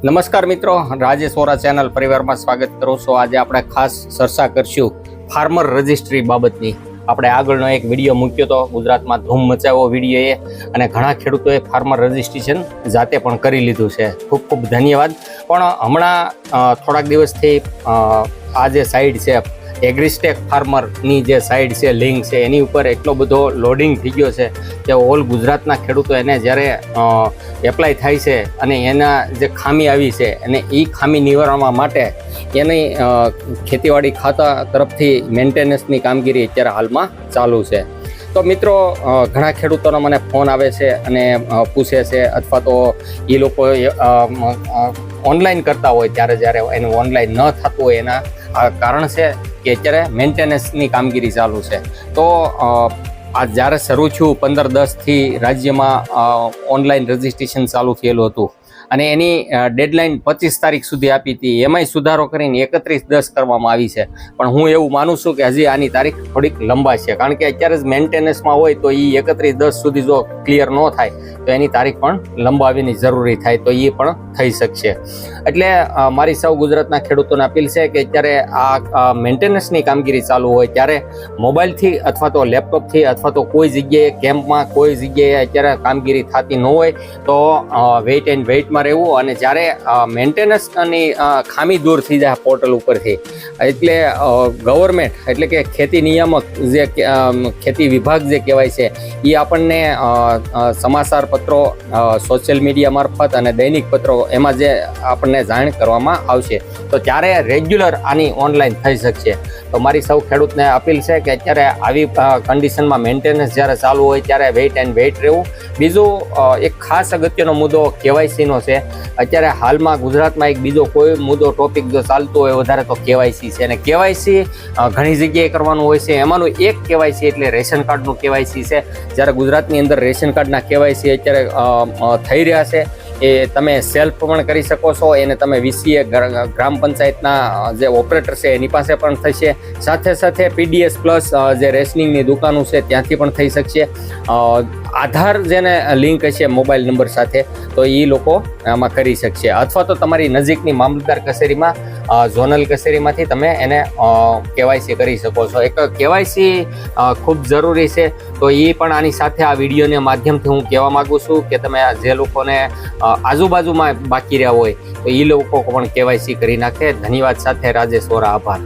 નમસ્કાર મિત્રો, રાજેશ વોરા ચેનલ પરિવારમાં સ્વાગત કરું છું। આજે આપણે ખાસ ચર્ચા કરશું ફાર્મર રજિસ્ટ્રી બાબતની। આપણે આગળનો એક વિડીયો મૂક્યો તો ગુજરાતમાં ધૂમ મચાવ્યો વિડીયો એ, અને ઘણા ખેડૂતોએ ફાર્મર રજિસ્ટ્રેશન જાતે પણ કરી લીધું છે। ખૂબ ખૂબ ધન્યવાદ। પણ હમણાં થોડાક દિવસથી આ જે સાઇટ છે એગ્રીસ્ટેક ફાર્મરની જે સાઇટ છે, લિંક છે, એની ઉપર એટલો બધો લોડિંગ થઈ ગયો છે કે ઓલ ગુજરાતના ખેડૂતો એને જ્યારે એપ્લાય થાય છે અને એના જે ખામી આવી છે અને એ ખામી નિવારવા માટે એની ખેતીવાડી ખાતા તરફથી મેન્ટેનન્સની કામગીરી અત્યારે હાલમાં ચાલુ છે। તો મિત્રો, ઘણા ખેડૂતોનો મને ફોન આવે છે અને પૂછે છે, અથવા તો એ લોકો ઓનલાઈન કરતા હોય ત્યારે જ્યારે એનું ઓનલાઈન ન થતું હોય એના કારણ છે કે અત્યારે મેન્ટેનન્સની કામગીરી ચાલુ છે। તો આ જ્યારે શરૂ થયું 15/10થી રાજ્યમાં ઓનલાઈન રજિસ્ટ્રેશન ચાલુ થયેલું હતું અને એની ડેડલાઇન 25 તારીખ સુધી આપી હતી। એમાંય સુધારો કરીને 31/10 કરવામાં આવી છે। પણ હું એવું માનું છું કે હજી આની તારીખ થોડીક લંબાશે, કારણ કે અત્યારે જ મેન્ટેનન્સમાં હોય તો એ 31/10 સુધી જો ક્લિયર ન થાય તો એની તારીખ પણ લંબાવીની જરૂરી થાય, તો એ પણ થઈ શકશે। એટલે મારી સૌ ગુજરાતના ખેડૂતોને અપીલ છે કે અત્યારે આ મેન્ટેનન્સની કામગીરી ચાલુ હોય ત્યારે મોબાઈલથી અથવા તો લેપટોપથી અથવા તો કોઈ જગ્યાએ કેમ્પમાં કોઈ જગ્યાએ અત્યારે કામગીરી થતી ન હોય તો વેઇટ એન્ડ વેઇટમાં રહેવું, અને જ્યારે મેન્ટેનન્સની ખામી દૂર થઈ જાય પોર્ટલ ઉપરથી, એટલે ગવર્મેન્ટ એટલે કે ખેતી નિયામક જે ખેતી વિભાગ જે કહેવાય છે એ આપણને સમાચાર પત્રો, સોશિયલ મીડિયા મારફત અને દૈનિક પત્રો એમાં જે આપણને જાણ કરવામાં આવશે, તો ત્યારે રેગ્યુલર આની ઓનલાઈન થઈ શકશે। તો મારી સૌ ખેડૂતને અપીલ છે કે અત્યારે આવી કન્ડિશનમાં મેન્ટેનન્સ જ્યારે ચાલુ હોય ત્યારે વેઇટ એન્ડ વેઇટ રહેવું। બીજું એક ખાસ અગત્યનો મુદ્દો કેવાયસીનો છે। અત્યારે હાલમાં ગુજરાતમાં એક બીજો કોઈ મુદ્દો ટોપિક જો ચાલતો હોય વધારે તો કેવાયસી છે, અને કેવાયસી ઘણી જગ્યાએ કરવાનું હોય છે। એમાંનું એક કેવાયસી એટલે રેશન કાર્ડનું કેવાયસી છે। જ્યારે ગુજરાતની અંદર રેશન કાર્ડના કેવાયસી અત્યારે થઈ રહ્યા છે, એ તમે સેલ્ફ પણ કરી શકો છો, એને તમે વીસીએ ગ્રામ પંચાયતના જે ઓપરેટર છે એની પાસે પણ થશે, સાથે સાથે પીડીએસ પ્લસ જે રેશનિંગની દુકાનો છે ત્યાંથી પણ થઈ શકશે। આધાર જેને લિંક હશે મોબાઈલ નંબર સાથે તો એ લોકો આમાં કરી શકશે, અથવા તો તમારી નજીકની મામલતદાર કચેરીમાં ઝોનલ કચેરીમાંથી તમે એને કેવાયસી કરી શકો છો। એક કેવાયસી ખૂબ જરૂરી છે, તો એ પણ આની સાથે આ વિડીયોના માધ્યમથી હું કહેવા માગું છું કે તમે જે લોકોને આજુબાજુમાં બાકી રહ્યા હોય તો એ લોકો પણ કેવાયસી કરી નાખે। ધન્યવાદ સાથે રાજેશ વોરા, આભાર।